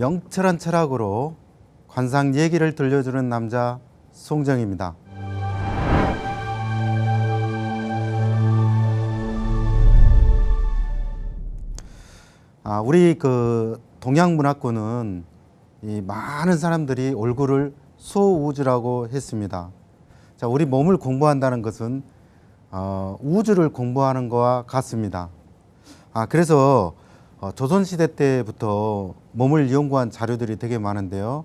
명철한 철학으로 관상 얘기를 들려주는 남자 송정입니다. 우리 그 동양문화권은 이 많은 사람들이 얼굴을 소우주라고 했습니다. 자, 우리 몸을 공부한다는 것은 우주를 공부하는 것과 같습니다. 그래서 조선시대 때부터 몸을 연구한 자료들이 되게 많은데요.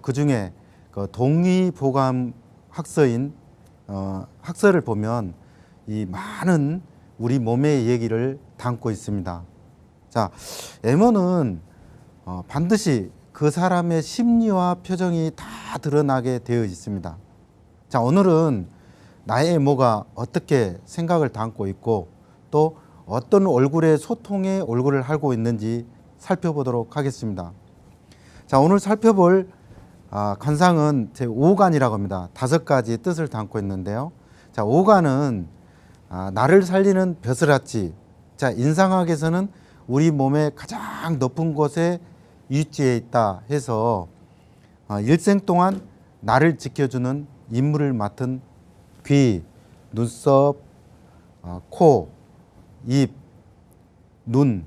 그 중에 그 동의보감 학서인 학서를 보면 이 많은 우리 몸의 얘기를 담고 있습니다. 자, 외모는 반드시 그 사람의 심리와 표정이 다 드러나게 되어 있습니다. 자, 오늘은 나의 외모가 어떻게 생각을 담고 있고 또 어떤 얼굴의 소통의 얼굴을 하고 있는지 살펴보도록 하겠습니다. 자, 오늘 살펴볼 관상은 제 5간이라고 합니다. 5가지 뜻을 담고 있는데요. 자, 5간은 나를 살리는 벼슬아치. 자, 인상학에서는 우리 몸의 가장 높은 곳에 위치해 있다 해서 일생 동안 나를 지켜주는 임무를 맡은 귀, 눈썹, 코, 입, 눈,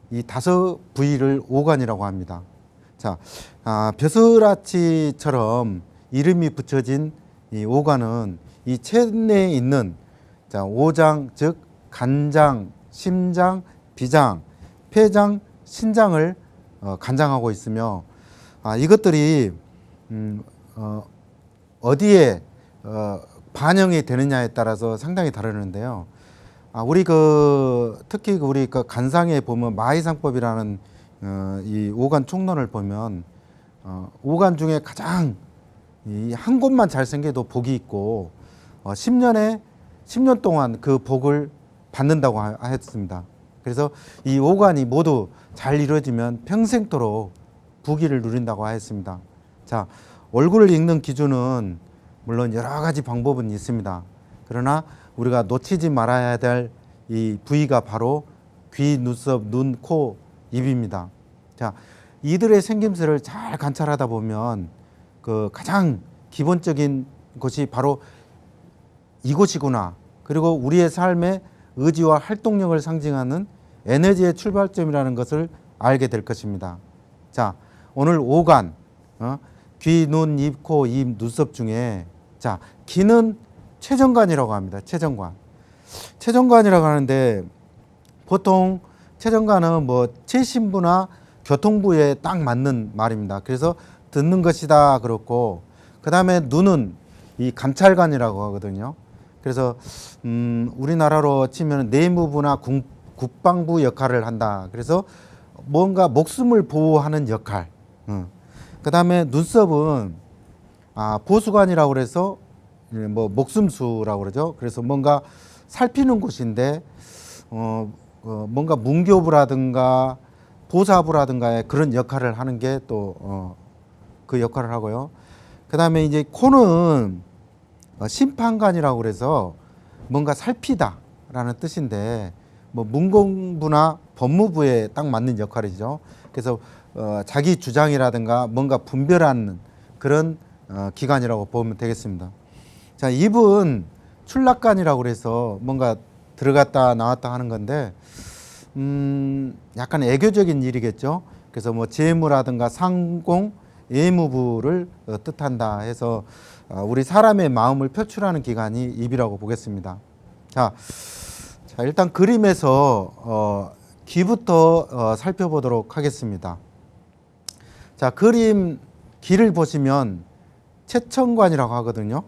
이 5 부위를 5간이라고 합니다. 자, 벼슬아치처럼 이름이 붙여진 이 5간은 이 체내에 있는 오장, 즉 간장, 심장, 비장, 폐장, 신장을 관장하고 있으며 이것들이 어디에 반영이 되느냐에 따라서 상당히 다르는데요. 우리 특히 우리 간상에 보면 마의상법이라는 이 5간 총론을 보면 5간 중에 가장 이 한 곳만 잘생겨도 복이 있고 10년 동안 그 복을 받는다고 했습니다. 그래서 이 5간이 모두 잘 이루어지면 평생토록 부귀를 누린다고 하였습니다. 자, 얼굴을 읽는 기준은 물론 여러 가지 방법은 있습니다. 그러나 우리가 놓치지 말아야 될 이 부위가 바로 귀, 눈썹, 눈, 코, 입입니다. 자, 이들의 생김새를 잘 관찰하다 보면 그 가장 기본적인 것이 바로 이곳이구나. 그리고 우리의 삶의 의지와 활동력을 상징하는 에너지의 출발점이라는 것을 알게 될 것입니다. 자, 오늘 5간, 귀, 눈, 입, 코, 입, 눈썹 중에 자, 귀는 최정관이라고 합니다. 최정관이라고 하는데 보통 최정관은 뭐 최신부나 교통부에 딱 맞는 말입니다. 그래서 듣는 것이다 그렇고 그 다음에 눈은 이 감찰관이라고 하거든요. 그래서 우리나라로 치면 내무부나 국방부 역할을 한다. 그래서 뭔가 목숨을 보호하는 역할. 그 다음에 눈썹은 보수관이라고 그래서 뭐 목숨수라고 그러죠. 그래서 뭔가 살피는 곳인데 뭔가 문교부라든가 보사부라든가의 그런 역할을 하는 게 또 그 역할을 하고요. 그 다음에 이제 코는 심판관이라고 그래서 뭔가 살피다라는 뜻인데 뭐 문공부나 법무부에 딱 맞는 역할이죠. 그래서 자기 주장이라든가 뭔가 분별하는 그런 기관이라고 보면 되겠습니다. 자, 입은 출납관이라고 그래서 뭔가 들어갔다 나왔다 하는 건데 약간 애교적인 일이겠죠. 그래서 뭐 재무라든가 상공, 예무부를 뜻한다 해서 우리 사람의 마음을 표출하는 기관이 입이라고 보겠습니다. 자, 일단 그림에서 귀부터 살펴보도록 하겠습니다. 자, 귀를 보시면 채천관이라고 하거든요.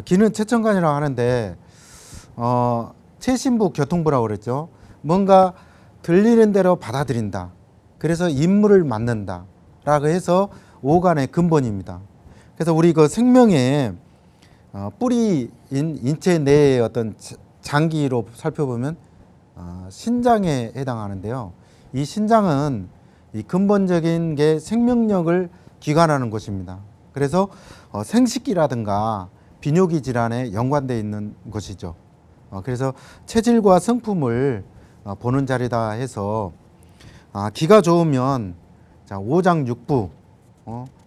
귀는 채천관이라고 하는데 최신부 교통부라고 그랬죠. 뭔가 들리는 대로 받아들인다. 그래서 임무를 맡는다 라고 해서 5간의 근본입니다. 그래서 우리 그 생명의 뿌리인 인체 내의 어떤 장기로 살펴보면 신장에 해당하는데요. 이 신장은 이 근본적인 게 생명력을 기관하는 곳입니다. 그래서 생식기라든가 비뇨기 질환에 연관되어 있는 것이죠. 그래서 체질과 성품을 보는 자리다 해서 기가 좋으면 자, 오장육부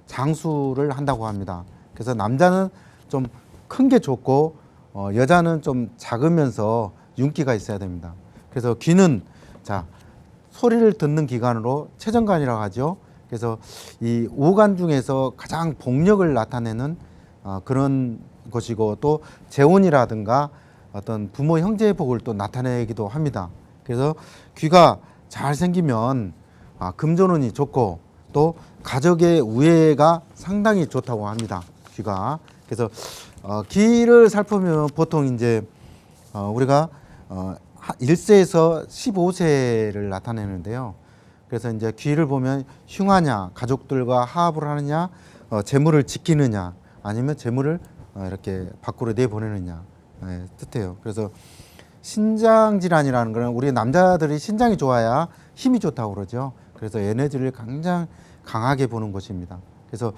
장수를 한다고 합니다. 그래서 남자는 좀 큰 게 좋고 여자는 좀 작으면서 윤기가 있어야 됩니다. 그래서 귀는 자, 소리를 듣는 기관으로 최정관이라고 하죠. 그래서 이 오관 중에서 가장 복력을 나타내는 그런 것이고, 또 재혼이라든가 어떤 부모 형제의 복을 또 나타내기도 합니다. 그래서 귀가 잘 생기면 금전운이 좋고, 또 가족의 우애가 상당히 좋다고 합니다. 귀가. 그래서 귀를 살펴보면 보통 이제 우리가 1세에서 15세를 나타내는데요. 그래서 이제 귀를 보면 흉하냐, 가족들과 화합을 하느냐, 재물을 지키느냐, 아니면 재물을 이렇게 밖으로 내보내느냐 뜻해요. 그래서 신장 질환이라는 거는 우리 남자들이 신장이 좋아야 힘이 좋다고 그러죠. 그래서 에너지를 굉장히 강하게 보는 것입니다. 그래서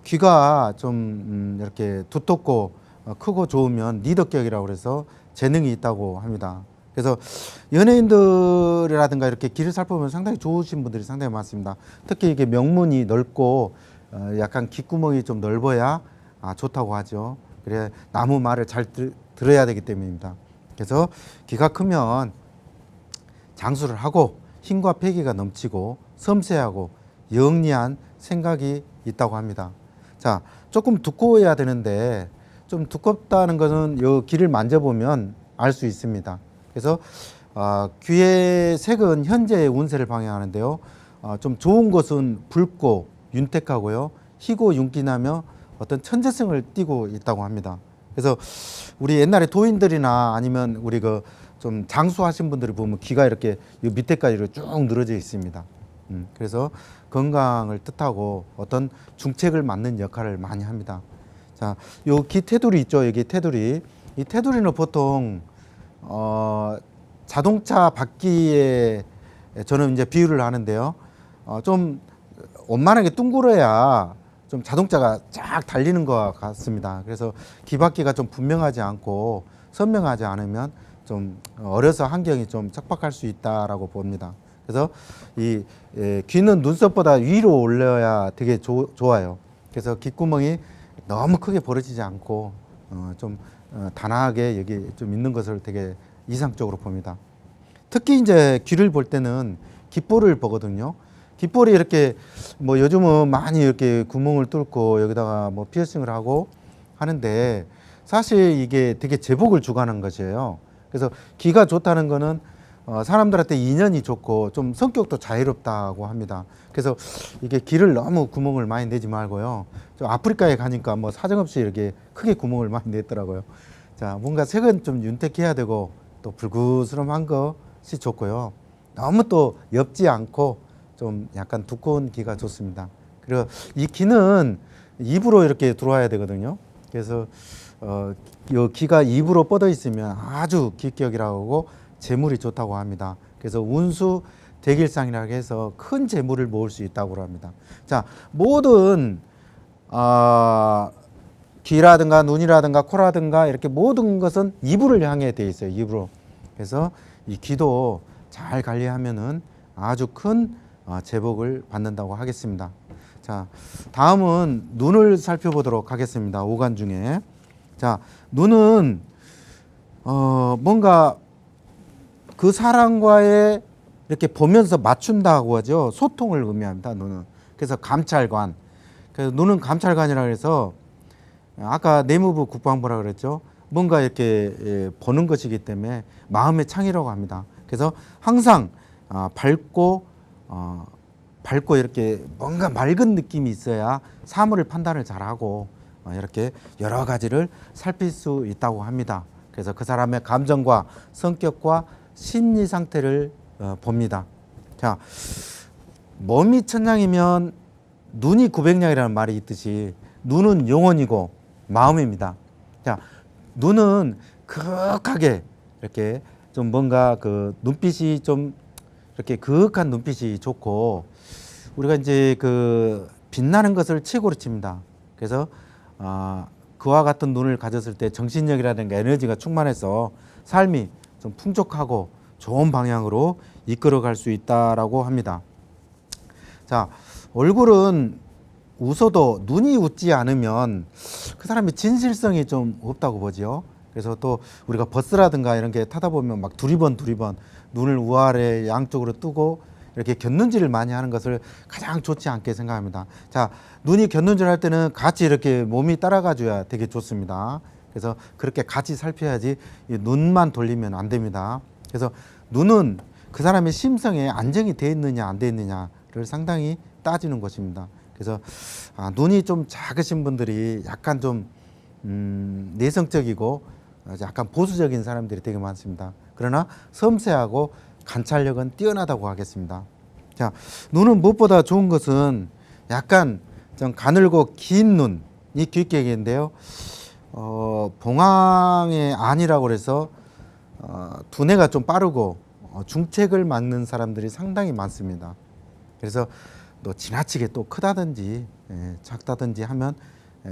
귀가 좀 이렇게 두텁고 크고 좋으면 리더격이라고 그래서 재능이 있다고 합니다. 그래서 연예인들이라든가 이렇게 귀를 살펴보면 상당히 좋으신 분들이 상당히 많습니다. 특히 이게 명문이 넓고 약간 귓구멍이 좀 넓어야 좋다고 하죠. 그래 나무 말을 잘 들어야 되기 때문입니다. 그래서 귀가 크면 장수를 하고 힘과 패기가 넘치고 섬세하고 영리한 생각이 있다고 합니다. 자, 조금 두꺼워야 되는데 좀 두껍다는 것은 이 귀를 만져보면 알 수 있습니다. 그래서 귀의 색은 현재의 운세를 방해하는데요. 좀 좋은 것은 붉고 윤택하고요. 희고 윤기나며 어떤 천재성을 띠고 있다고 합니다. 그래서 우리 옛날에 도인들이나 아니면 우리 그 좀 장수하신 분들을 보면 귀가 이렇게 밑에까지 쭉 늘어져 있습니다. 그래서 건강을 뜻하고 어떤 중책을 맡는 역할을 많이 합니다. 자, 요 귀 테두리 있죠. 여기 테두리. 이 테두리는 보통 자동차 바퀴에 저는 이제 비유를 하는데요. 좀 원만하게 둥그러야 좀 자동차가 쫙 달리는 것 같습니다. 그래서 귀 바퀴가 좀 분명하지 않고 선명하지 않으면 좀 어려서 환경이 좀 척박할 수 있다라고 봅니다. 그래서 이 귀는 눈썹보다 위로 올려야 되게 좋아요. 그래서 귓구멍이 너무 크게 벌어지지 않고 좀 단아하게 여기 좀 있는 것을 되게 이상적으로 봅니다. 특히 이제 귀를 볼 때는 귓볼을 보거든요. 귓볼이 이렇게 뭐 요즘은 많이 이렇게 구멍을 뚫고 여기다가 뭐 피어싱을 하고 하는데 사실 이게 되게 제복을 주관한 것이에요. 그래서 귀가 좋다는 거는 사람들한테 인연이 좋고 좀 성격도 자유롭다고 합니다. 그래서 이게 귀를 너무 구멍을 많이 내지 말고요. 좀 아프리카에 가니까 뭐 사정없이 이렇게 크게 구멍을 많이 냈더라고요. 자, 뭔가 색은 좀 윤택해야 되고 또 불그스름한 것이 좋고요. 너무 또 엷지 않고 좀 약간 두꺼운 귀가 좋습니다. 그리고 이 귀는 입으로 이렇게 들어와야 되거든요. 그래서 이 귀가 입으로 뻗어 있으면 아주 기격이라고 하고 재물이 좋다고 합니다. 그래서 운수 대길상이라고 해서 큰 재물을 모을 수 있다고 합니다. 자, 모든 귀라든가 눈이라든가 코라든가 이렇게 모든 것은 입으로 향해 되어 있어요. 입으로. 그래서 이 귀도 잘 관리하면은 아주 큰 제복을 받는다고 하겠습니다. 자, 다음은 눈을 살펴보도록 하겠습니다. 오관 중에. 자, 눈은 뭔가 그 사람과의 이렇게 보면서 맞춘다고 하죠. 소통을 의미합니다. 눈은. 그래서 감찰관. 그래서 눈은 감찰관이라고 해서 아까 내무부 국방부라 그랬죠. 뭔가 이렇게 보는 것이기 때문에 마음의 창이라고 합니다. 그래서 항상 밝고 이렇게 뭔가 맑은 느낌이 있어야 사물을 판단을 잘하고 이렇게 여러 가지를 살필 수 있다고 합니다. 그래서 그 사람의 감정과 성격과 심리 상태를 봅니다. 자, 몸이 천냥이면 눈이 900냥이라는 말이 있듯이 눈은 영혼이고 마음입니다. 자, 눈은 그윽하게 이렇게 좀 뭔가 그 눈빛이 좀 이렇게 그윽한 눈빛이 좋고 우리가 이제 그 빛나는 것을 최고로 칩니다. 그래서 그와 같은 눈을 가졌을 때 정신력이라든가 에너지가 충만해서 삶이 좀 풍족하고 좋은 방향으로 이끌어갈 수 있다라고 합니다. 자, 얼굴은 웃어도 눈이 웃지 않으면 그 사람이 진실성이 좀 없다고 보죠. 그래서 또 우리가 버스라든가 이런 게 타다 보면 막 두리번 눈을 우아래 양쪽으로 뜨고 이렇게 곁눈질을 많이 하는 것을 가장 좋지 않게 생각합니다. 자, 눈이 곁눈질 할 때는 같이 이렇게 몸이 따라가 줘야 되게 좋습니다. 그래서 그렇게 같이 살펴야지 눈만 돌리면 안 됩니다. 그래서 눈은 그 사람의 심성에 안정이 돼 있느냐 안 돼 있느냐를 상당히 따지는 것입니다. 그래서 눈이 좀 작으신 분들이 약간 좀 내성적이고 약간 보수적인 사람들이 되게 많습니다. 그러나 섬세하고 관찰력은 뛰어나다고 하겠습니다. 자, 눈은 무엇보다 좋은 것은 약간 좀 가늘고 긴 눈이 귀격인데요. 봉황의 안이라고 그래서 두뇌가 좀 빠르고 중책을 맡는 사람들이 상당히 많습니다. 그래서 또 지나치게 또 크다든지 작다든지 하면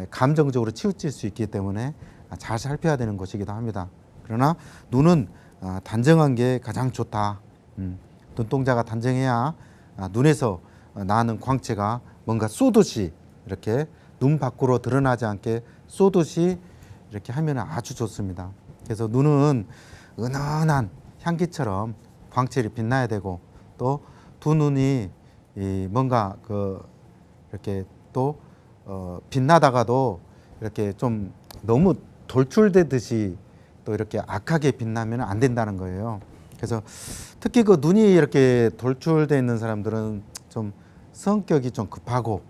감정적으로 치우칠 수 있기 때문에 잘 살펴야 되는 것이기도 합니다. 그러나 눈은 단정한 게 가장 좋다. 눈동자가 단정해야 눈에서 나는 광채가 뭔가 쏘듯이 이렇게 눈 밖으로 드러나지 않게 쏘듯이 이렇게 하면 아주 좋습니다. 그래서 눈은 은은한 향기처럼 광채를 빛나야 되고 또 두 눈이 뭔가 이렇게 또 빛나다가도 이렇게 좀 너무 돌출되듯이 또 이렇게 악하게 빛나면 안 된다는 거예요. 그래서 특히 그 눈이 이렇게 돌출되어 있는 사람들은 좀 성격이 좀 급하고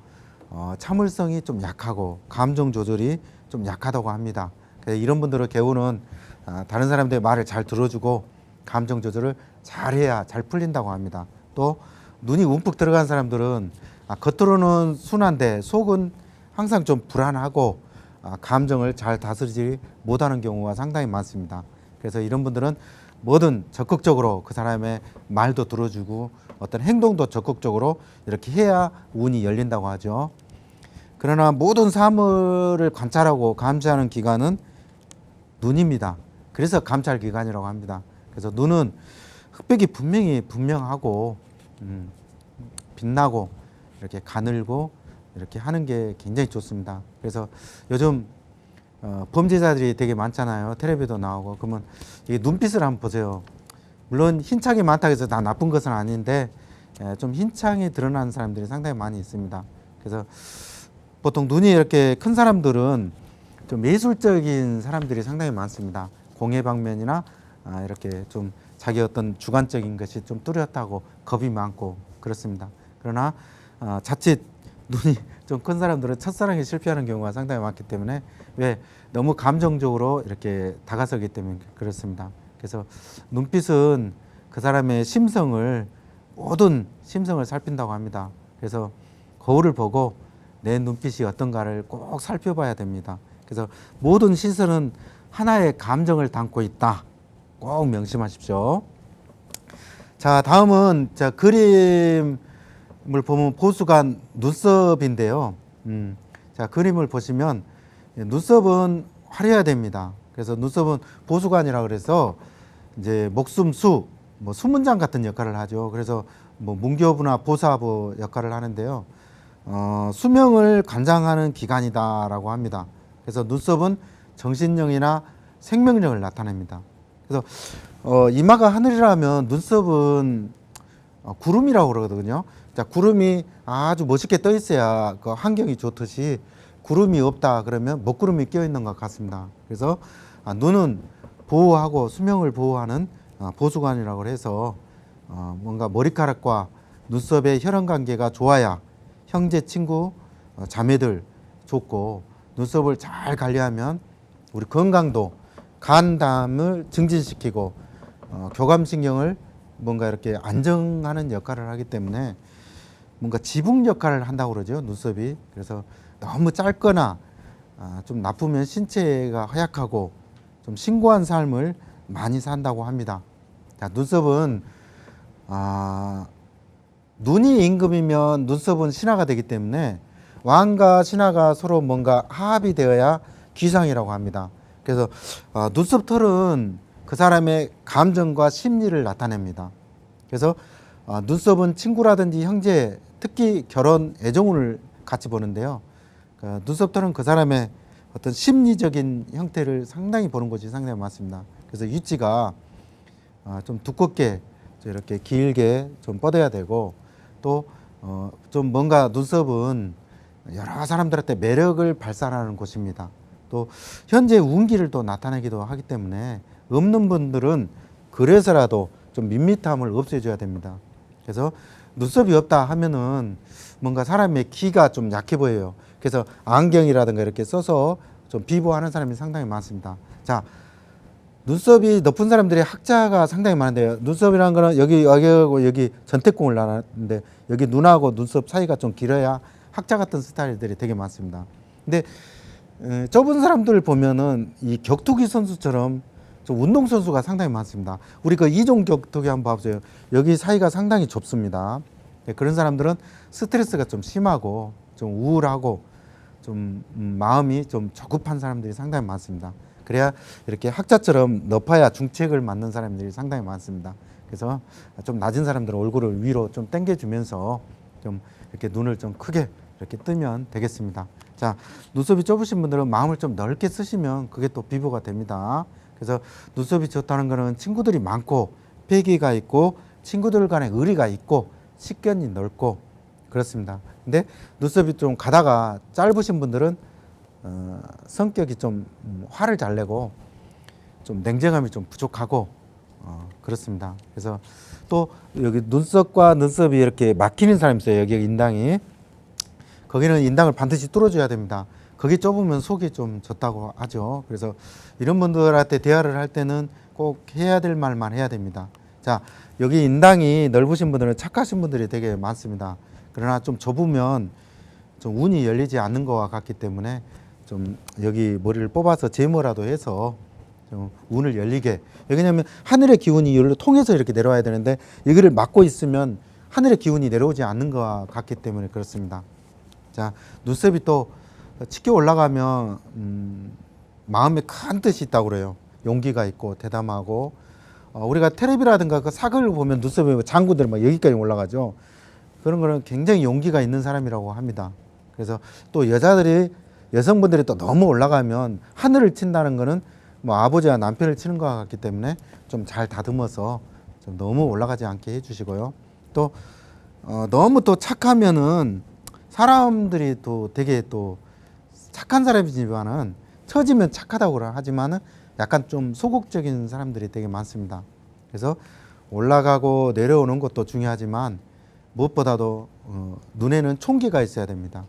참을성이 좀 약하고 감정 조절이 좀 약하다고 합니다. 그래서 이런 분들은 개우는 다른 사람들의 말을 잘 들어주고 감정 조절을 잘해야 잘 풀린다고 합니다. 또 눈이 움푹 들어간 사람들은 겉으로는 순한데 속은 항상 좀 불안하고 감정을 잘 다스리지 못하는 경우가 상당히 많습니다. 그래서 이런 분들은 뭐든 적극적으로 그 사람의 말도 들어주고 어떤 행동도 적극적으로 이렇게 해야 운이 열린다고 하죠. 그러나 모든 사물을 관찰하고 감시하는 기관은 눈입니다. 그래서 감찰기관이라고 합니다. 그래서 눈은 흑백이 분명하고 빛나고 이렇게 가늘고 이렇게 하는 게 굉장히 좋습니다. 그래서 요즘 범죄자들이 되게 많잖아요. 텔레비도 나오고. 그러면 이 눈빛을 한번 보세요. 물론 흰창이 많다고 해서 다 나쁜 것은 아닌데 좀 흰창이 드러나는 사람들이 상당히 많이 있습니다. 그래서 보통 눈이 이렇게 큰 사람들은 좀 예술적인 사람들이 상당히 많습니다. 공예 방면이나 이렇게 좀 자기 어떤 주관적인 것이 좀 뚜렷하고 겁이 많고 그렇습니다. 그러나 자칫 눈이 좀 큰 사람들은 첫사랑에 실패하는 경우가 상당히 많기 때문에 왜 너무 감정적으로 이렇게 다가서기 때문에 그렇습니다. 그래서 눈빛은 그 사람의 심성을 모든 심성을 살핀다고 합니다. 그래서 거울을 보고 내 눈빛이 어떤가를 꼭 살펴봐야 됩니다. 그래서 모든 시선은 하나의 감정을 담고 있다. 꼭 명심하십시오. 자, 다음은 그림을 보면 보수가 눈썹인데요. 자, 그림을 보시면 눈썹은 화려해야 됩니다. 그래서 눈썹은 보수관이라 그래서 이제 목숨수, 뭐 수문장 같은 역할을 하죠. 그래서 뭐 문교부나 보사부 역할을 하는데요. 수명을 관장하는 기관이다라고 합니다. 그래서 눈썹은 정신력이나 생명력을 나타냅니다. 그래서 이마가 하늘이라면 눈썹은 구름이라고 그러거든요. 자, 구름이 아주 멋있게 떠 있어야 그 환경이 좋듯이 구름이 없다 그러면 먹구름이 껴 있는 것 같습니다. 그래서 눈은 보호하고 수명을 보호하는 보수관이라고 해서 뭔가 머리카락과 눈썹의 혈연 관계가 좋아야 형제, 친구, 자매들 좋고 눈썹을 잘 관리하면 우리 건강도 간담을 증진시키고 교감신경을 뭔가 이렇게 안정하는 역할을 하기 때문에 뭔가 지붕 역할을 한다고 그러죠. 눈썹이. 그래서 너무 짧거나 좀 나쁘면 신체가 허약하고 좀 신고한 삶을 많이 산다고 합니다. 자, 눈썹은 눈이 임금이면 눈썹은 신하가 되기 때문에 왕과 신하가 서로 뭔가 화합이 되어야 귀상이라고 합니다. 그래서 눈썹 털은 그 사람의 감정과 심리를 나타냅니다. 그래서 눈썹은 친구라든지 형제 특히 결혼 애정운을 같이 보는데요. 눈썹털은 그 사람의 어떤 심리적인 형태를 상당히 보는 것이 상당히 많습니다. 그래서 위치가 좀 두껍게 이렇게 길게 좀 뻗어야 되고 또 좀 뭔가 눈썹은 여러 사람들한테 매력을 발산하는 곳입니다. 또 현재 운기를 또 나타내기도 하기 때문에 없는 분들은 그래서라도 좀 밋밋함을 없애줘야 됩니다. 그래서 눈썹이 없다 하면은 뭔가 사람의 기가 좀 약해 보여요. 그래서 안경이라든가 이렇게 써서 좀 비보하는 사람이 상당히 많습니다. 자, 눈썹이 높은 사람들이 학자가 상당히 많은데요. 눈썹이라는 거는 여기 전태궁을 나눴는데 여기 눈하고 눈썹 사이가 좀 길어야 학자 같은 스타일들이 되게 많습니다. 근데 좁은 사람들 보면은 이 격투기 선수처럼 좀 운동 선수가 상당히 많습니다. 우리 그 이종 격투기 한번 봐보세요. 여기 사이가 상당히 좁습니다. 그런 사람들은 스트레스가 좀 심하고 좀 우울하고 좀 마음이 좀 조급한 사람들이 상당히 많습니다. 그래야 이렇게 학자처럼 높아야 중책을 맡는 사람들이 상당히 많습니다. 그래서 좀 낮은 사람들은 얼굴을 위로 좀 당겨주면서 좀 이렇게 눈을 좀 크게 이렇게 뜨면 되겠습니다. 자, 눈썹이 좁으신 분들은 마음을 좀 넓게 쓰시면 그게 또 비보가 됩니다. 그래서 눈썹이 좋다는 거는 친구들이 많고 패기가 있고 친구들 간에 의리가 있고 식견이 넓고 그렇습니다. 근데 눈썹이 좀 가다가 짧으신 분들은 성격이 좀 화를 잘 내고 좀 냉정함이 좀 부족하고 그렇습니다. 그래서 또 여기 눈썹과 눈썹이 이렇게 막히는 사람이 있어요. 여기 인당이. 거기는 인당을 반드시 뚫어줘야 됩니다. 거기 좁으면 속이 좀 졌다고 하죠. 그래서 이런 분들한테 대화를 할 때는 꼭 해야 될 말만 해야 됩니다. 자, 여기 인당이 넓으신 분들은 착하신 분들이 되게 많습니다. 그러나 좀 좁으면 좀 운이 열리지 않는 것과 같기 때문에 좀 여기 머리를 뽑아서 제모라도 해서 좀 운을 열리게. 왜냐하면 하늘의 기운이 여기로 통해서 이렇게 내려와야 되는데 여기를 막고 있으면 하늘의 기운이 내려오지 않는 것과 같기 때문에 그렇습니다. 자, 눈썹이 또 치켜 올라가면 마음에 큰 뜻이 있다고 그래요. 용기가 있고 대담하고 우리가 텔레비라든가 그 사극을 보면 눈썹이 장군들 막 여기까지 올라가죠. 그런 거는 굉장히 용기가 있는 사람이라고 합니다. 그래서 또 여성분들이 또 너무 올라가면 하늘을 친다는 거는 뭐 아버지와 남편을 치는 것과 같기 때문에 좀 잘 다듬어서 좀 너무 올라가지 않게 해주시고요. 또 너무 또 착하면은 사람들이 또 되게 또 착한 사람이지만은 처지면 착하다고 하지만은 약간 좀 소극적인 사람들이 되게 많습니다. 그래서 올라가고 내려오는 것도 중요하지만 무엇보다도 눈에는 총기가 있어야 됩니다.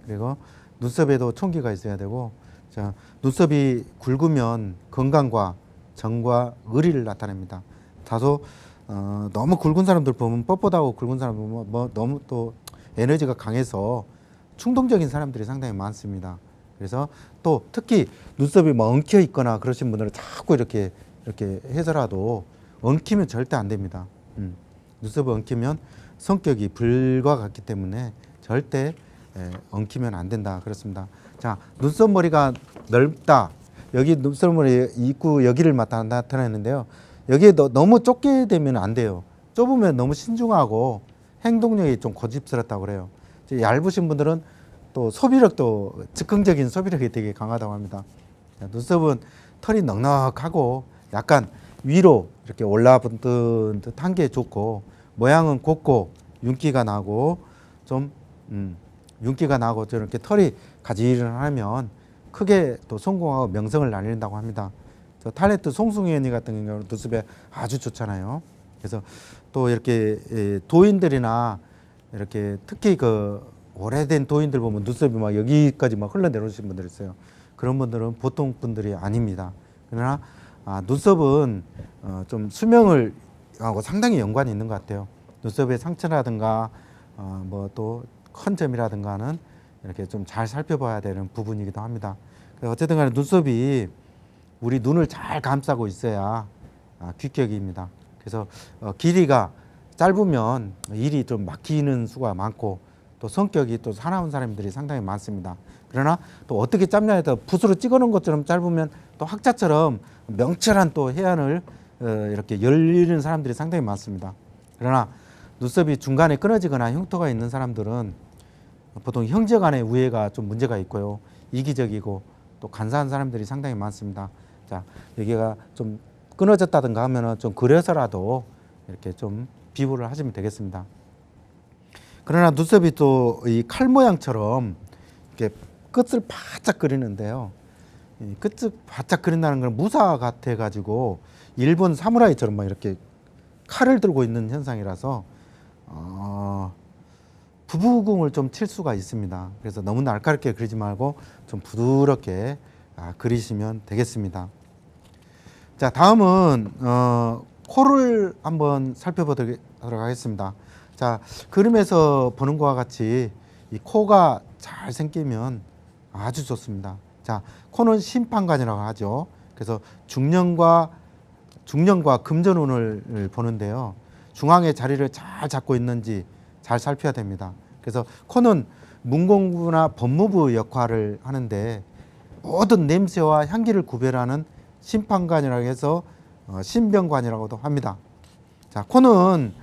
그리고 눈썹에도 총기가 있어야 되고, 자, 눈썹이 굵으면 건강과 정과 의리를 나타냅니다. 다소 너무 굵은 사람들 보면 뻣뻣하고 굵은 사람 보면 뭐 너무 또 에너지가 강해서 충동적인 사람들이 상당히 많습니다. 그래서 또 특히 눈썹이 뭐 엉켜 있거나 그러신 분들은 자꾸 이렇게 해서라도 엉키면 절대 안 됩니다. 눈썹이 엉키면 성격이 불과 같기 때문에 절대 엉키면 안 된다 그렇습니다. 자, 눈썹머리가 넓다. 여기 눈썹머리 입구 여기를 나타내는데요. 여기에 너무 좁게 되면 안 돼요. 좁으면 너무 신중하고 행동력이 좀 고집스럽다고 그래요. 얇으신 분들은 또 소비력도 즉흥적인 소비력이 되게 강하다고 합니다. 자, 눈썹은 털이 넉넉하고 약간 위로 이렇게 올라붙은 듯한 게 좋고 모양은 곱고 윤기가 나고 좀 윤기가 나고 저렇게 털이 가지런하면 크게 또 성공하고 명성을 날린다고 합니다. 저 탤런트 송승희 언니 같은 경우는 눈썹에 아주 좋잖아요. 그래서 또 이렇게 도인들이나 이렇게 특히 그 오래된 도인들 보면 눈썹이 막 여기까지 막 흘러내려오신 분들 있어요. 그런 분들은 보통 분들이 아닙니다. 그러나 눈썹은 좀 수명을 하고 상당히 연관이 있는 것 같아요. 눈썹의 상처라든가 뭐 또 큰 점이라든가는 이렇게 좀 잘 살펴봐야 되는 부분이기도 합니다. 어쨌든 간에 눈썹이 우리 눈을 잘 감싸고 있어야 귀격입니다. 그래서 길이가 짧으면 일이 좀 막히는 수가 많고 또 성격이 또 사나운 사람들이 상당히 많습니다. 그러나 또 어떻게 짧냐 해서 붓으로 찍어놓은 것처럼 짧으면 또 학자처럼 명철한 또 해안을 이렇게 열리는 사람들이 상당히 많습니다. 그러나 눈썹이 중간에 끊어지거나 흉터가 있는 사람들은 보통 형제 간의 우애가 좀 문제가 있고요. 이기적이고 또 간사한 사람들이 상당히 많습니다. 자, 여기가 좀 끊어졌다든가 하면은 좀 그려서라도 이렇게 좀 비부를 하시면 되겠습니다. 그러나 눈썹이 또 이 칼 모양처럼 이렇게 끝을 바짝 그리는데요. 이 끝을 바짝 그린다는 건 무사 같아 가지고 일본 사무라이처럼 막 이렇게 칼을 들고 있는 현상이라서 부부궁을 좀 칠 수가 있습니다. 그래서 너무 날카롭게 그리지 말고 좀 부드럽게 그리시면 되겠습니다. 자, 다음은 코를 한번 살펴보도록 하겠습니다. 자, 그림에서 보는 것과 같이 이 코가 잘 생기면 아주 좋습니다. 자, 코는 심판관이라고 하죠. 그래서 중년과 금전운을 보는데요. 중앙의 자리를 잘 잡고 있는지 잘 살펴야 됩니다. 그래서 코는 문공부나 법무부 역할을 하는데 모든 냄새와 향기를 구별하는 심판관이라고 해서 신병관이라고도 합니다. 자, 코는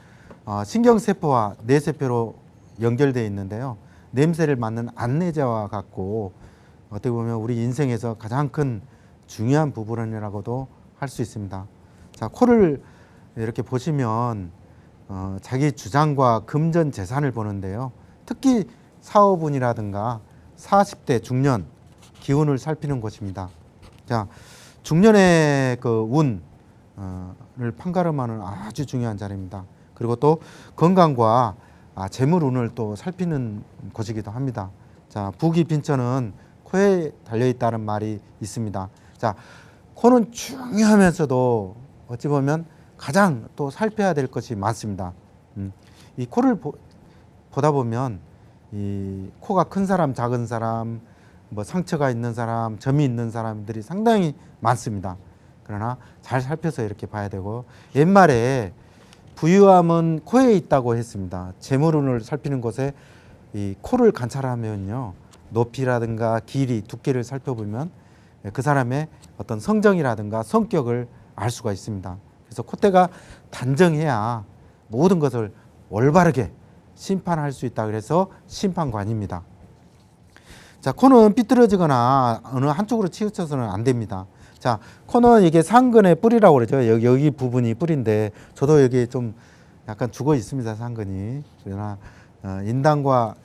신경세포와 뇌세포로 연결되어 있는데요. 냄새를 맡는 안내자와 같고 어떻게 보면 우리 인생에서 가장 큰 중요한 부분이라고도 할 수 있습니다. 자, 코를 이렇게 보시면 자기 주장과 금전 재산을 보는데요. 특히 사업운이라든가 40대 중년 기운을 살피는 곳입니다. 자, 중년의 그 운을 판가름하는 아주 중요한 자리입니다. 그리고 또 건강과 재물운을 또 살피는 곳이기도 합니다. 자, 부귀 빈천은 코에 달려 있다는 말이 있습니다. 자, 코는 중요하면서도 어찌 보면 가장 또 살펴야 될 것이 많습니다. 이 코를 보다 보면 이 코가 큰 사람, 작은 사람, 뭐 상처가 있는 사람, 점이 있는 사람들이 상당히 많습니다. 그러나 잘 살펴서 이렇게 봐야 되고, 옛말에 부유함은 코에 있다고 했습니다. 재물운을 살피는 곳에 이 코를 관찰하면요, 높이라든가 길이, 두께를 살펴보면 그 사람의 어떤 성정이라든가 성격을 알 수가 있습니다. 그래서 콧대가 단정해야 모든 것을 올바르게 심판할 수 있다. 그래서 심판관입니다. 자, 코는 삐뚤어지거나 어느 한쪽으로 치우쳐서는 안 됩니다. 자, 코는 이게 상근의 뿌리라고 그러죠. 여기 부분이 뿌리인데, 저도 여기 좀 약간 죽어 있습니다, 상근이. 그러나 인당과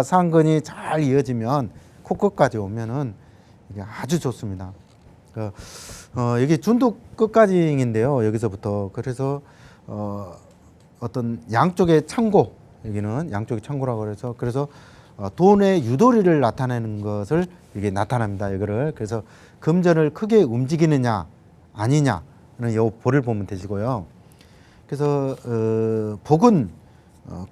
상근이 잘 이어지면 코끝까지 오면은 이게 아주 좋습니다. 여기 준두 끝까지인데요, 여기서부터. 그래서 어떤 양쪽의 창고, 여기는 양쪽의 창고라고 그래서 돈의 유도리를 나타내는 것을 이게 나타납니다. 이거를. 그래서 금전을 크게 움직이느냐 아니냐는 요 볼을 보면 되시고요. 그래서 복은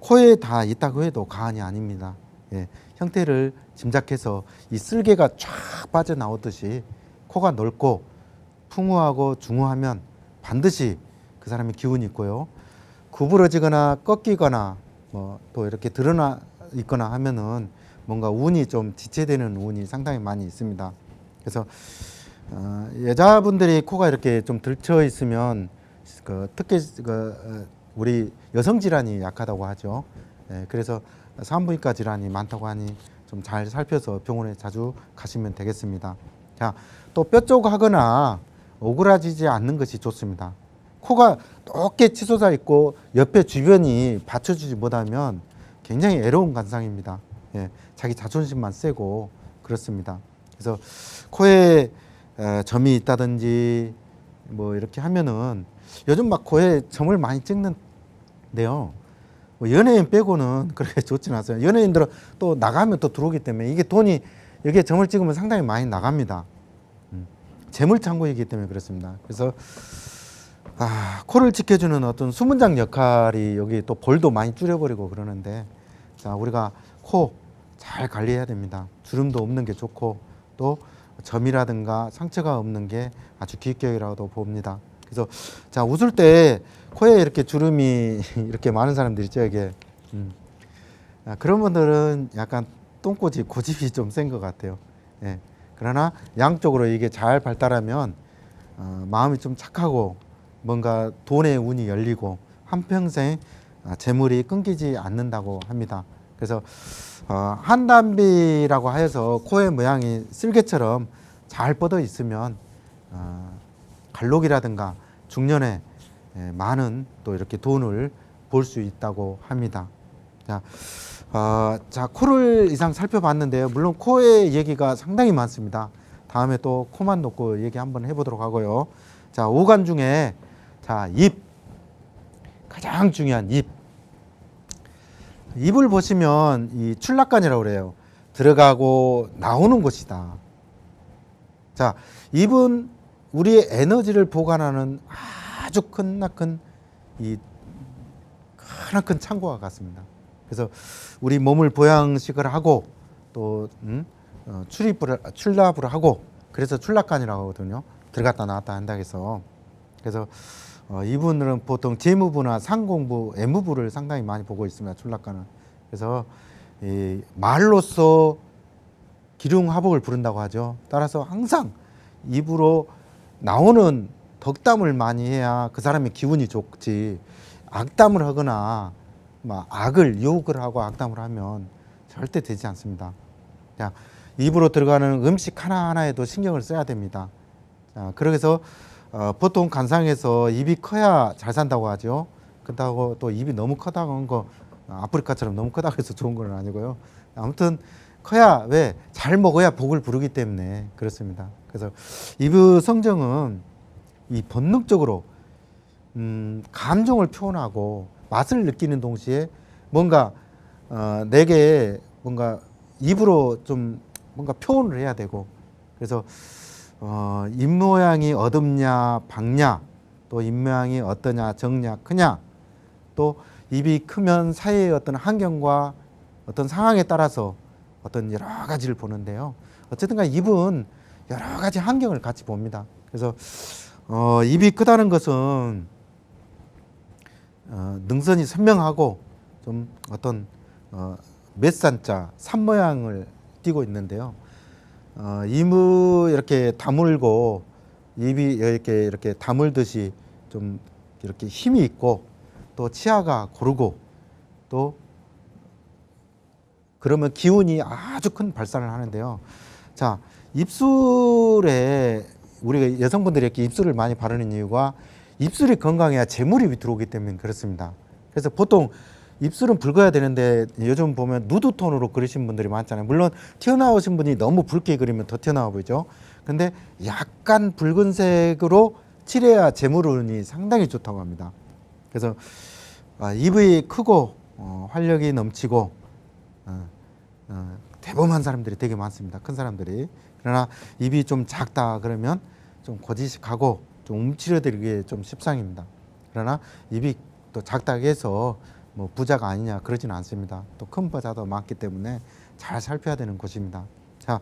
코에 다 있다고 해도 과언이 아닙니다. 예, 형태를 짐작해서 이 쓸개가 쫙 빠져나오듯이 코가 넓고 풍우하고 중후하면 반드시 그 사람의 기운이 있고요. 구부러지거나 꺾이거나 뭐 또 이렇게 드러나 있거나 하면은 뭔가 운이 좀 지체되는 운이 상당히 많이 있습니다. 그래서 여자분들이 코가 이렇게 좀 들쳐 있으면 특히 우리 여성 질환이 약하다고 하죠. 예, 그래서 산부인과 질환이 많다고 하니 좀 잘 살펴서 병원에 자주 가시면 되겠습니다. 자, 또 뾰족하거나 오그라지지 않는 것이 좋습니다. 코가 높게 치솟아 있고 옆에 주변이 받쳐주지 못하면 굉장히 애로운 관상입니다. 예, 자기 자존심만 세고 그렇습니다. 그래서 코에 점이 있다든지 뭐 이렇게 하면은 요즘 막 코에 점을 많이 찍는데요. 뭐 연예인 빼고는 그렇게 좋지는 않아요. 연예인들은 또 나가면 또 들어오기 때문에 이게 돈이 여기에 점을 찍으면 상당히 많이 나갑니다. 재물창고이기 때문에 그렇습니다. 그래서 코를 지켜주는 어떤 수문장 역할이 여기 또 볼도 많이 줄여버리고 그러는데, 자, 우리가 코 잘 관리해야 됩니다. 주름도 없는 게 좋고 또 점이라든가 상처가 없는 게 아주 기격이라고도 봅니다. 그래서 자, 웃을 때 코에 이렇게 주름이 이렇게 많은 사람들 있죠, 이게. 그런 분들은 약간 똥꼬집, 고집이 좀 센 것 같아요. 예. 그러나 양쪽으로 이게 잘 발달하면 마음이 좀 착하고 뭔가 돈의 운이 열리고 한평생 재물이 끊기지 않는다고 합니다. 그래서 한담비라고 하여서 코의 모양이 쓸개처럼 잘 뻗어 있으면 갈록이라든가 중년에 많은 또 이렇게 돈을 벌 수 있다고 합니다. 자, 코를 이상 살펴봤는데요. 물론 코의 얘기가 상당히 많습니다. 다음에 또 코만 놓고 얘기 한번 해보도록 하고요. 자, 오간 중에 자, 입, 가장 중요한 입. 입을 보시면 이 출납관이라고 그래요. 들어가고 나오는 곳이다. 자, 입은 우리의 에너지를 보관하는 아주 크나큰 이 크나큰 창고와 같습니다. 그래서 우리 몸을 보양식을 하고 또 출납을 하고 그래서 출납관이라고 하거든요. 들어갔다 나왔다 한다 해서. 그래서 이분들은 보통 재무부나 상공부, 애무부를 상당히 많이 보고 있습니다. 출납관은. 그래서 이 말로써 기륭화복을 부른다고 하죠. 따라서 항상 입으로 나오는 덕담을 많이 해야 그 사람의 기운이 좋지, 악담을 하거나 막 악을 유혹을 하고 악담을 하면 절대 되지 않습니다. 자, 입으로 들어가는 음식 하나하나에도 신경을 써야 됩니다. 자, 그래서 보통 관상에서 입이 커야 잘 산다고 하죠. 그렇다고 또 입이 너무 크다고 한 거 아프리카처럼 너무 크다고 해서 좋은 건 아니고요. 아무튼 커야 왜 잘 먹어야 복을 부르기 때문에 그렇습니다. 그래서 입의 성정은 이 본능적으로 감정을 표현하고 맛을 느끼는 동시에 뭔가 내게 뭔가 입으로 좀 뭔가 표현을 해야 되고 그래서 입 모양이 어둡냐 밝냐 또 입 모양이 어떠냐 적냐 크냐 또 입이 크면 사이의 어떤 환경과 어떤 상황에 따라서 어떤 여러 가지를 보는데요. 어쨌든 간에 입은 여러 가지 환경을 같이 봅니다. 그래서 입이 크다는 것은 능선이 선명하고 좀 어떤 몇 산자 산 모양을 띠고 있는데요. 입을 이렇게 다물고 입이 이렇게 다물듯이 좀 이렇게 힘이 있고 또 치아가 고르고 또 그러면 기운이 아주 큰 발산을 하는데요. 자, 입술에 우리가 여성분들이 이렇게 입술을 많이 바르는 이유가 입술이 건강해야 재물이 들어오기 때문에 그렇습니다. 그래서 보통 입술은 붉어야 되는데 요즘 보면 누드톤으로 그리신 분들이 많잖아요. 물론 튀어나오신 분이 너무 붉게 그리면 더 튀어나와 보이죠. 근데 약간 붉은색으로 칠해야 재물운이 상당히 좋다고 합니다. 그래서 입이 크고 활력이 넘치고 대범한 사람들이 되게 많습니다. 큰 사람들이. 그러나 입이 좀 작다 그러면 좀 고지식하고 좀 움츠러들기 좀 십상입니다. 그러나 입이 또 작다고 해서 뭐 부자가 아니냐 그러지는 않습니다. 또 큰 부자도 많기 때문에 잘 살펴야 되는 곳입니다. 자,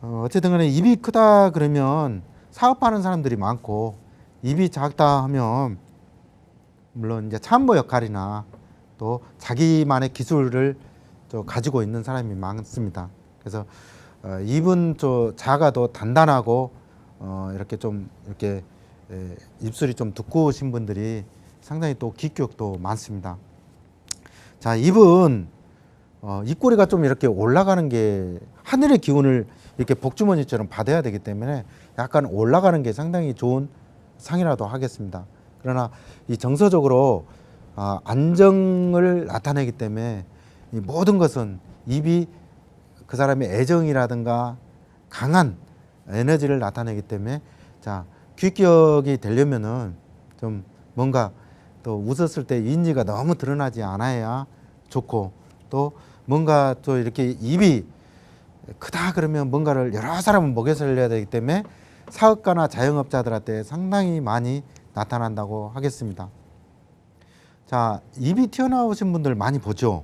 어쨌든 간에 입이 크다 그러면 사업하는 사람들이 많고 입이 작다 하면 물론 이제 참모 역할이나 또 자기만의 기술을 또 가지고 있는 사람이 많습니다. 그래서 입은 좀 작아도 단단하고 이렇게 좀 이렇게 입술이 좀 두꺼우신 분들이 상당히 또 기격도 많습니다. 자, 입은 입꼬리가 좀 이렇게 올라가는 게 하늘의 기운을 이렇게 복주머니처럼 받아야 되기 때문에 약간 올라가는 게 상당히 좋은 상이라도 하겠습니다. 그러나 이 정서적으로 안정을 나타내기 때문에 이 모든 것은 입이 그 사람의 애정이라든가 강한 에너지를 나타내기 때문에 자, 귀격이 되려면은 좀 뭔가 또 웃었을 때 인지가 너무 드러나지 않아야 좋고 또 뭔가 또 이렇게 입이 크다 그러면 뭔가를 여러 사람을 먹여 살려야 되기 때문에 사업가나 자영업자들한테 상당히 많이 나타난다고 하겠습니다. 자, 입이 튀어나오신 분들 많이 보죠.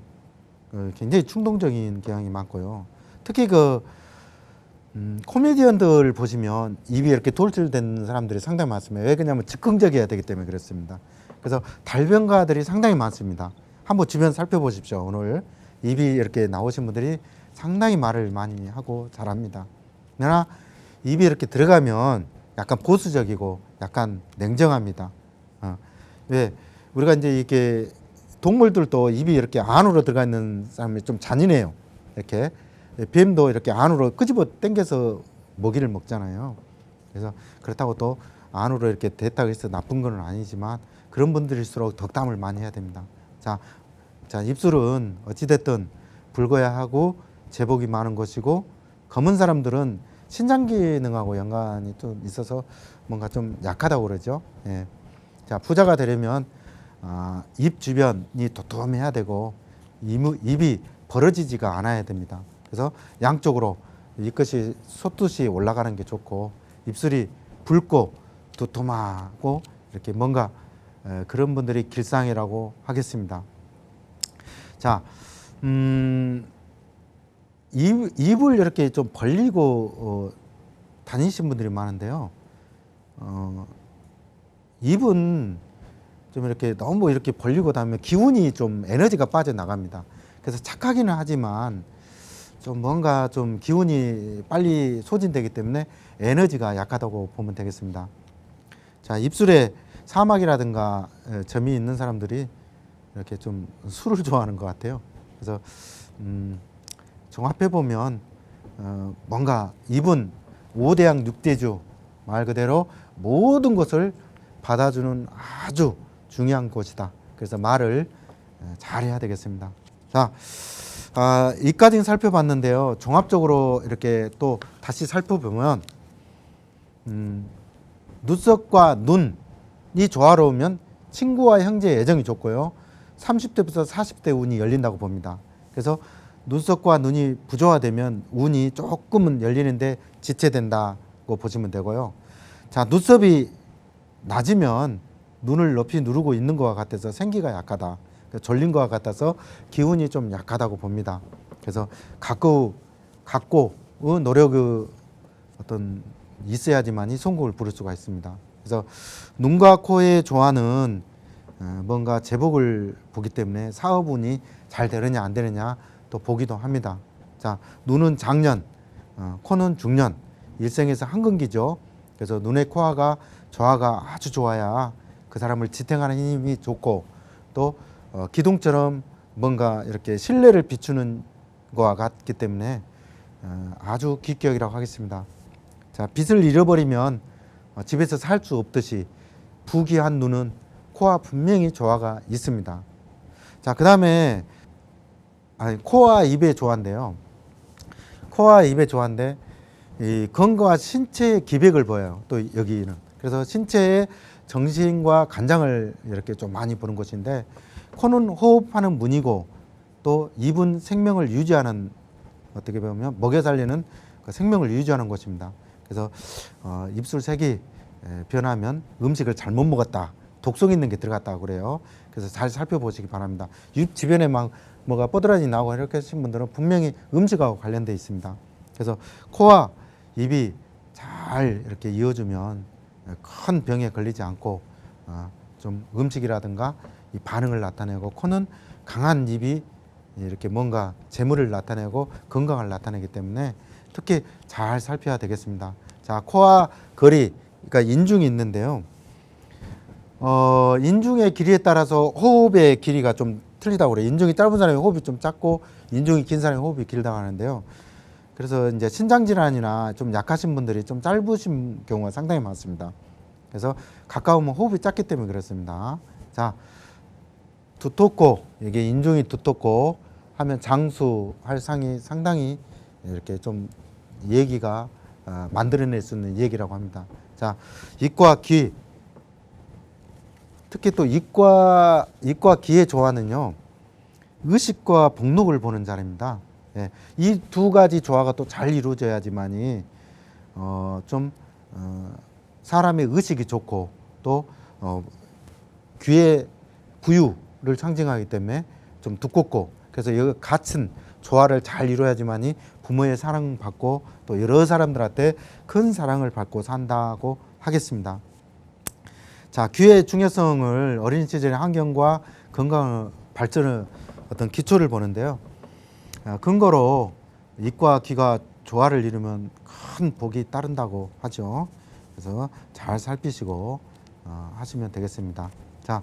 굉장히 충동적인 경향이 많고요. 특히 코미디언들 보시면 입이 이렇게 돌출된 사람들이 상당히 많습니다. 왜 그러냐면 즉흥적이어야 되기 때문에 그렇습니다. 그래서 달변가들이 상당히 많습니다. 한번 주변 살펴보십시오. 오늘 입이 이렇게 나오신 분들이 상당히 말을 많이 하고 잘합니다. 그러나 입이 이렇게 들어가면 약간 보수적이고 약간 냉정합니다. 왜 우리가 이제 이렇게 동물들도 입이 이렇게 안으로 들어가 있는 사람이 좀 잔인해요. 이렇게 뱀도 이렇게 안으로 끄집어 당겨서 먹이를 먹잖아요. 그래서 그렇다고 또 안으로 이렇게 됐다고 해서 나쁜 건 아니지만 그런 분들일수록 덕담을 많이 해야 됩니다. 자, 입술은 어찌됐든 붉어야 하고 제복이 많은 것이고, 검은 사람들은 신장 기능하고 연관이 좀 있어서 뭔가 좀 약하다고 그러죠. 예. 자, 부자가 되려면 입 주변이 도톰해야 되고 입이 벌어지지가 않아야 됩니다. 그래서 양쪽으로 이것이 솟듯이 올라가는 게 좋고, 입술이 붉고 두툼하고 이렇게 뭔가 그런 분들이 길상이라고 하겠습니다. 자, 입을 이렇게 좀 벌리고 다니신 분들이 많은데요. 입은 좀 이렇게 너무 이렇게 벌리고 다니면 기운이 좀 에너지가 빠져나갑니다. 그래서 착하기는 하지만 좀 뭔가 좀 기운이 빨리 소진되기 때문에 에너지가 약하다고 보면 되겠습니다. 자, 입술에 사막이라든가 점이 있는 사람들이 이렇게 좀 술을 좋아하는 것 같아요. 그래서 종합해 보면 뭔가 입은 5대양 6대주, 말 그대로 모든 것을 받아주는 아주 중요한 곳이다. 그래서 말을 잘해야 되겠습니다. 자, 이까지는 살펴봤는데요. 종합적으로 이렇게 또 다시 살펴보면 눈썹과 눈이 조화로우면 친구와 형제의 애정이 좋고요. 30대부터 40대 운이 열린다고 봅니다. 그래서 눈썹과 눈이 부조화되면 운이 조금은 열리는데 지체된다고 보시면 되고요. 자, 눈썹이 낮으면 눈을 높이 누르고 있는 것과 같아서 생기가 약하다. 졸린 것과 같아서 기운이 좀 약하다고 봅니다. 그래서 각고의 노력의 어떤 있어야지만이 성공을 부를 수가 있습니다. 그래서 눈과 코의 조화는 뭔가 제복을 보기 때문에 사업운이 잘 되느냐 안 되느냐 또 보기도 합니다. 자, 눈은 장년, 코는 중년, 일생에서 한근기죠. 그래서 눈의 코화가 조화가 아주 좋아야 그 사람을 지탱하는 힘이 좋고, 또 기둥처럼 뭔가 이렇게 신뢰를 비추는 것과 같기 때문에 아주 기격이라고 하겠습니다. 자, 빛을 잃어버리면 집에서 살 수 없듯이 부귀한 눈은 코와 분명히 조화가 있습니다. 자, 그 다음에 코와 입의 조화인데요. 코와 입의 조화인데 이 건강과 신체의 기백을 보여요. 또 여기는 그래서 신체의 정신과 간장을 이렇게 좀 많이 보는 것인데, 코는 호흡하는 문이고 또 입은 생명을 유지하는, 어떻게 보면 먹여 살리는 그 생명을 유지하는 것입니다. 그래서 입술 색이 변하면 음식을 잘못 먹었다, 독성 있는 게 들어갔다고 그래요. 그래서 잘 살펴보시기 바랍니다. 입 주변에 막 뭐가 뻐드라지 나오고 이렇게 하신 분들은 분명히 음식하고 관련되어 있습니다. 그래서 코와 입이 잘 이렇게 이어주면 큰 병에 걸리지 않고 좀 음식이라든가 이 반응을 나타내고, 코는 강한 입이 이렇게 뭔가 재물을 나타내고 건강을 나타내기 때문에 특히 잘 살펴야 되겠습니다. 자, 코와 거리, 그러니까 인중이 있는데요. 인중의 길이에 따라서 호흡의 길이가 좀 틀리다고 그래요. 인중이 짧은 사람이 호흡이 좀 작고 인중이 긴 사람이 호흡이 길다고 하는데요. 그래서 이제 신장 질환이나 좀 약하신 분들이 좀 짧으신 경우가 상당히 많습니다. 그래서 가까우면 호흡이 작기 때문에 그렇습니다. 자, 두텁고, 이게 인중이 두텁고 하면 장수할 상이 상당히 이렇게 좀 얘기가 만들어낼 수 있는 얘기라고 합니다. 자, 입과 귀, 특히 또 입과 귀의 조화는요, 의식과 복록을 보는 자리입니다. 예, 이 두 가지 조화가 또 잘 이루어져야지만이 사람의 의식이 좋고 또 귀의 부유를 상징하기 때문에 좀 두껍고, 그래서 이 같은 조화를 잘 이루어야지만이 부모의 사랑받고 또 여러 사람들한테 큰 사랑을 받고 산다고 하겠습니다. 자, 귀의 중요성을 어린 시절의 환경과 건강 발전의 어떤 기초를 보는데요. 근거로 입과 귀가 조화를 이루면 큰 복이 따른다고 하죠. 그래서 잘 살피시고 하시면 되겠습니다. 자,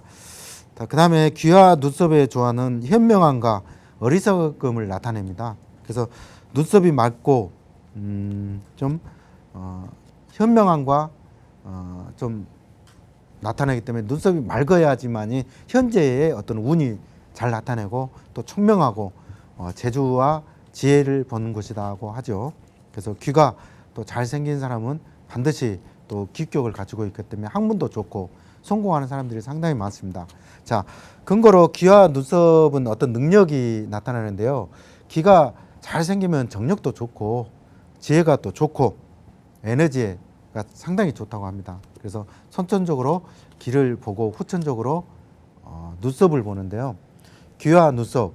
자, 그다음에 귀와 눈썹의 조화는 현명함과 어리석음을 나타냅니다. 그래서 눈썹이 맑고 좀 현명함과 좀 나타나기 때문에 눈썹이 맑아야지만이 현재의 어떤 운이 잘 나타내고 또 총명하고 재주와 지혜를 보는 것이다고 하죠. 그래서 귀가 또 잘생긴 사람은 반드시 또 기격을 가지고 있기 때문에 학문도 좋고 성공하는 사람들이 상당히 많습니다. 자, 근거로 귀와 눈썹은 어떤 능력이 나타나는데요. 귀가 잘생기면 정력도 좋고 지혜가 또 좋고 에너지가 상당히 좋다고 합니다. 그래서 선천적으로 귀를 보고 후천적으로 눈썹을 보는데요. 귀와 눈썹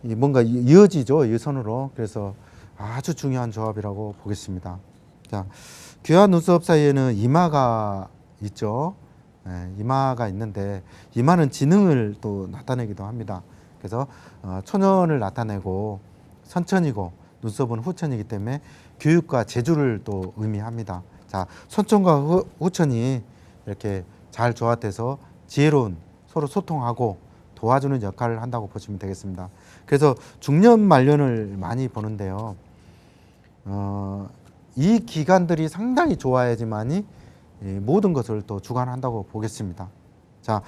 뭔가 이어지죠, 이 선으로. 그래서 아주 중요한 조합이라고 보겠습니다. 자, 귀와 눈썹 사이에는 이마가 있죠. 네, 이마가 있는데 이마는 지능을 또 나타내기도 합니다. 그래서 초년을 나타내고 선천이고 눈썹은 후천이기 때문에 교육과 재주를 또 의미합니다. 자, 선천과 후천이 이렇게 잘 조합돼서 지혜로운 서로 소통하고 도와주는 역할을 한다고 보시면 되겠습니다. 그래서 중년 말년을 많이 보는데요. 이 기간들이 상당히 좋아야지만이 모든 것을 또 주관한다고 보겠습니다. 자,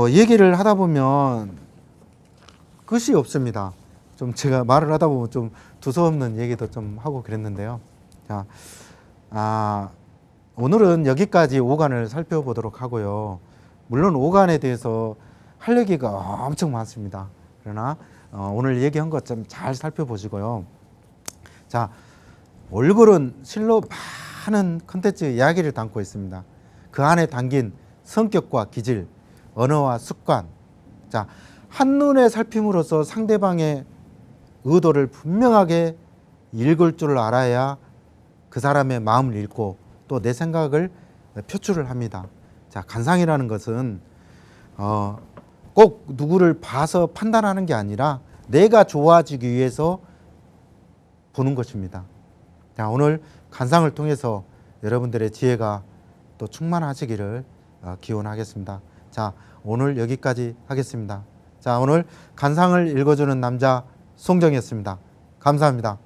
얘기를 하다 보면 끝이 없습니다. 좀 제가 말을 하다 보면 좀 두서없는 얘기도 좀 하고 그랬는데요. 자, 오늘은 여기까지 오간을 살펴보도록 하고요. 물론 오간에 대해서 할 얘기가 엄청 많습니다. 그러나 오늘 얘기한 것 좀 잘 살펴보시고요. 자, 얼굴은 실로 많은 컨텐츠 이야기를 담고 있습니다. 그 안에 담긴 성격과 기질, 언어와 습관. 자, 한눈에 살핌으로써 상대방의 의도를 분명하게 읽을 줄 알아야 그 사람의 마음을 읽고 또 내 생각을 표출을 합니다. 자, 관상이라는 것은 꼭 누구를 봐서 판단하는 게 아니라 내가 좋아지기 위해서 보는 것입니다. 자, 오늘 관상을 통해서 여러분들의 지혜가 또 충만하시기를 기원하겠습니다. 자, 오늘 여기까지 하겠습니다. 자, 오늘 관상을 읽어주는 남자 송정이었습니다. 감사합니다.